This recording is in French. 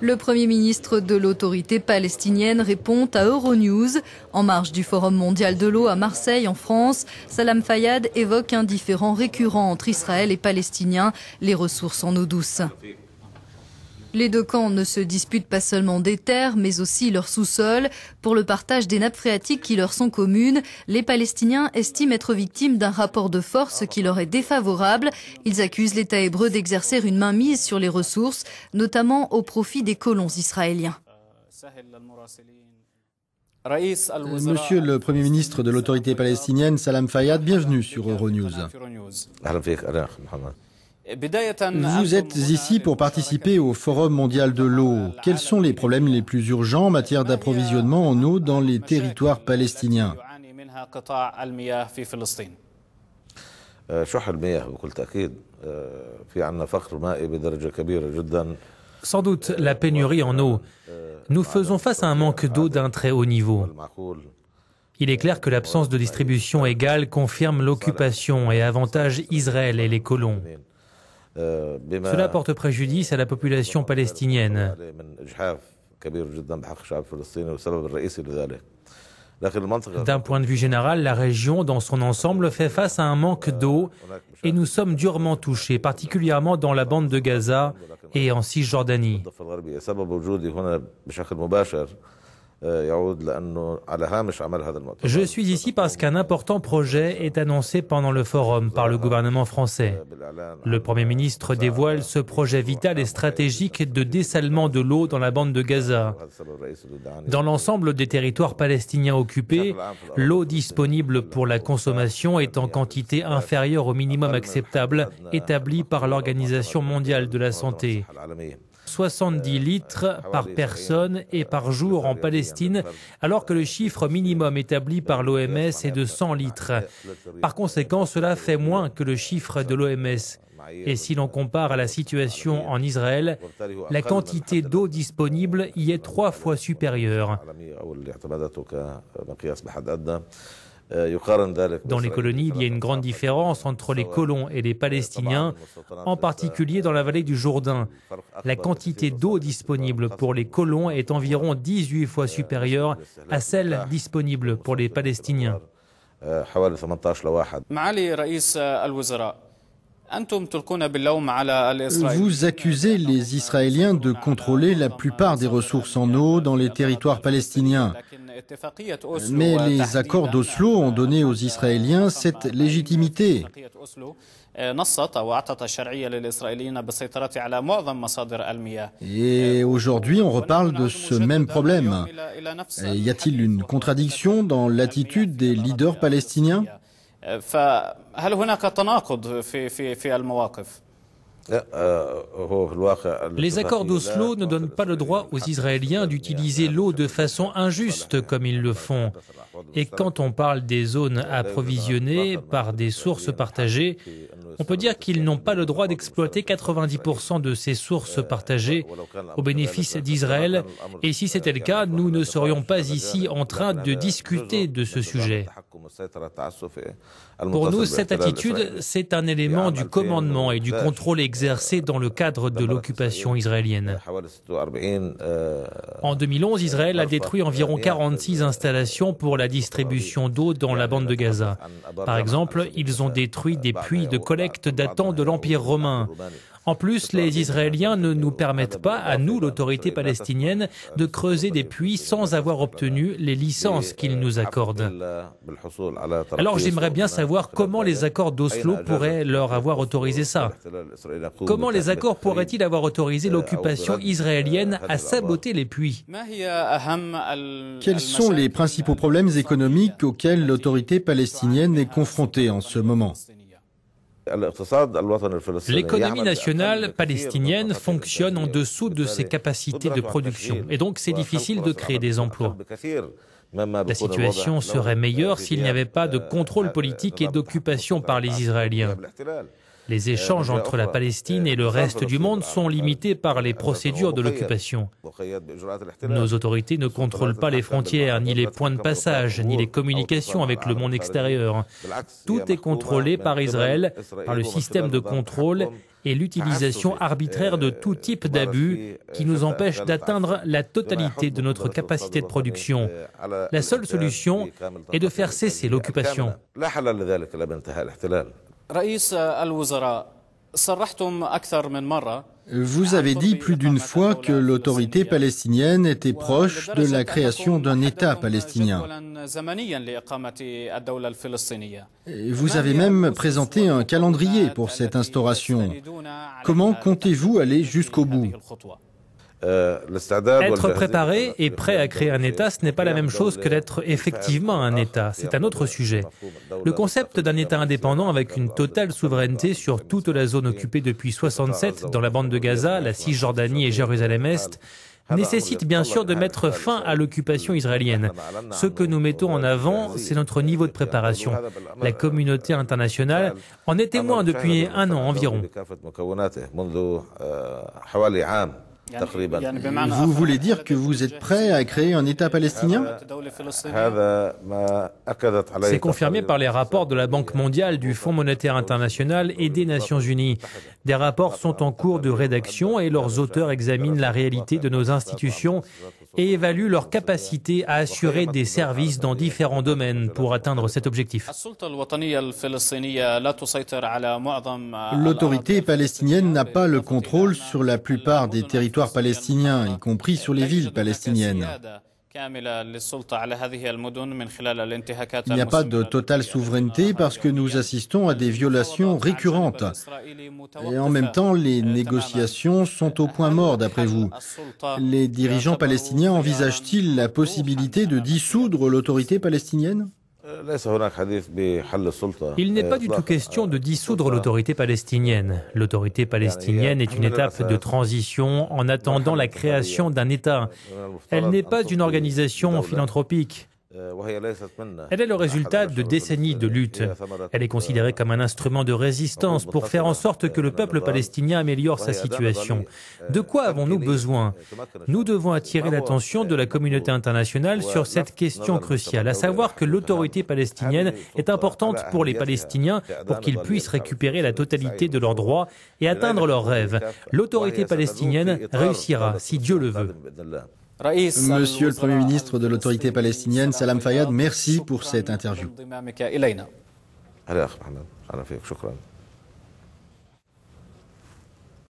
Le Premier ministre de l'autorité palestinienne répond à Euronews. En marge du Forum mondial de l'eau à Marseille, en France, Salam Fayyad évoque un différend récurrent entre Israël et Palestiniens, les ressources en eau douce. Les deux camps ne se disputent pas seulement des terres, mais aussi leur sous-sol. Pour le partage des nappes phréatiques qui leur sont communes, les Palestiniens estiment être victimes d'un rapport de force qui leur est défavorable. Ils accusent l'État hébreu d'exercer une mainmise sur les ressources, notamment au profit des colons israéliens. Monsieur le Premier ministre de l'autorité palestinienne, Salam Fayyad, bienvenue sur Euronews. Vous êtes ici pour participer au Forum mondial de l'eau. Quels sont les problèmes les plus urgents en matière d'approvisionnement en eau dans les territoires palestiniens? Sans doute la pénurie en eau. Nous faisons face à un manque d'eau d'un très haut niveau. Il est clair que l'absence de distribution égale confirme l'occupation et avantage Israël et les colons. Cela porte préjudice à la population palestinienne. D'un point de vue général, la région dans son ensemble fait face à un manque d'eau et nous sommes durement touchés, particulièrement dans la bande de Gaza et en Cisjordanie. Je suis ici parce qu'un important projet est annoncé pendant le forum par le gouvernement français. Le Premier ministre dévoile ce projet vital et stratégique de dessalement de l'eau dans la bande de Gaza. Dans l'ensemble des territoires palestiniens occupés, l'eau disponible pour la consommation est en quantité inférieure au minimum acceptable établi par l'Organisation mondiale de la santé. 70 litres par personne et par jour en Palestine, alors que le chiffre minimum établi par l'OMS est de 100 litres. Par conséquent, cela fait moins que le chiffre de l'OMS. Et si l'on compare à la situation en Israël, la quantité d'eau disponible y est 3 fois supérieure. Dans les colonies, il y a une grande différence entre les colons et les Palestiniens, en particulier dans la vallée du Jourdain. La quantité d'eau disponible pour les colons est environ 18 fois supérieure à celle disponible pour les Palestiniens. Vous accusez les Israéliens de contrôler la plupart des ressources en eau dans les territoires palestiniens. Mais les accords d'Oslo ont donné aux Israéliens cette légitimité. Et aujourd'hui, on reparle de ce même problème. Et y a-t-il une contradiction dans l'attitude des leaders palestiniens ? Les accords d'Oslo ne donnent pas le droit aux Israéliens d'utiliser l'eau de façon injuste comme ils le font. Et quand on parle des zones approvisionnées par des sources partagées, on peut dire qu'ils n'ont pas le droit d'exploiter 90% de ces sources partagées au bénéfice d'Israël. Et si c'était le cas, nous ne serions pas ici en train de discuter de ce sujet. Pour nous, cette attitude, c'est un élément du commandement et du contrôle exercé dans le cadre de l'occupation israélienne. En 2011, Israël a détruit environ 46 installations pour la distribution d'eau dans la bande de Gaza. Par exemple, ils ont détruit des puits de collecte datant de l'Empire romain. En plus, les Israéliens ne nous permettent pas, à nous, l'autorité palestinienne, de creuser des puits sans avoir obtenu les licences qu'ils nous accordent. Alors j'aimerais bien savoir comment les accords d'Oslo pourraient leur avoir autorisé ça. Comment les accords pourraient-ils avoir autorisé l'occupation israélienne à saboter les puits? Quels sont les principaux problèmes économiques auxquels l'autorité palestinienne est confrontée en ce moment? L'économie nationale palestinienne fonctionne en dessous de ses capacités de production et donc c'est difficile de créer des emplois. La situation serait meilleure s'il n'y avait pas de contrôle politique et d'occupation par les Israéliens. Les échanges entre la Palestine et le reste du monde sont limités par les procédures de l'occupation. Nos autorités ne contrôlent pas les frontières, ni les points de passage, ni les communications avec le monde extérieur. Tout est contrôlé par Israël, par le système de contrôle et l'utilisation arbitraire de tout type d'abus qui nous empêche d'atteindre la totalité de notre capacité de production. La seule solution est de faire cesser l'occupation. Vous avez dit plus d'une fois que l'autorité palestinienne était proche de la création d'un État palestinien. Et vous avez même présenté un calendrier pour cette instauration. Comment comptez-vous aller jusqu'au bout ? Être préparé et prêt à créer un État, ce n'est pas la même chose que d'être effectivement un État. C'est un autre sujet. Le concept d'un État indépendant avec une totale souveraineté sur toute la zone occupée depuis 1967 dans la bande de Gaza, la Cisjordanie et Jérusalem-Est nécessite bien sûr de mettre fin à l'occupation israélienne. Ce que nous mettons en avant, c'est notre niveau de préparation. La communauté internationale en est témoin depuis 1 an environ. Vous voulez dire que vous êtes prêt à créer un État palestinien ? C'est confirmé par les rapports de la Banque mondiale, du Fonds monétaire international et des Nations unies. Des rapports sont en cours de rédaction et leurs auteurs examinent la réalité de nos institutions et évaluent leur capacité à assurer des services dans différents domaines pour atteindre cet objectif. L'autorité palestinienne n'a pas le contrôle sur la plupart des territoires palestiniens, y compris sur les villes palestiniennes. Il n'y a pas de totale souveraineté parce que nous assistons à des violations récurrentes. Et en même temps, les négociations sont au point mort, d'après vous. Les dirigeants palestiniens envisagent-ils la possibilité de dissoudre l'autorité palestinienne ? Il n'est pas du tout question de dissoudre l'autorité palestinienne. L'autorité palestinienne est une étape de transition en attendant la création d'un État. Elle n'est pas une organisation philanthropique. Elle est le résultat de décennies de lutte. Elle est considérée comme un instrument de résistance pour faire en sorte que le peuple palestinien améliore sa situation. De quoi avons-nous besoin ? Nous devons attirer l'attention de la communauté internationale sur cette question cruciale, à savoir que l'autorité palestinienne est importante pour les Palestiniens pour qu'ils puissent récupérer la totalité de leurs droits et atteindre leurs rêves. L'autorité palestinienne réussira, si Dieu le veut. Monsieur le Premier ministre de l'autorité palestinienne, Salam Fayyad, merci pour cette interview.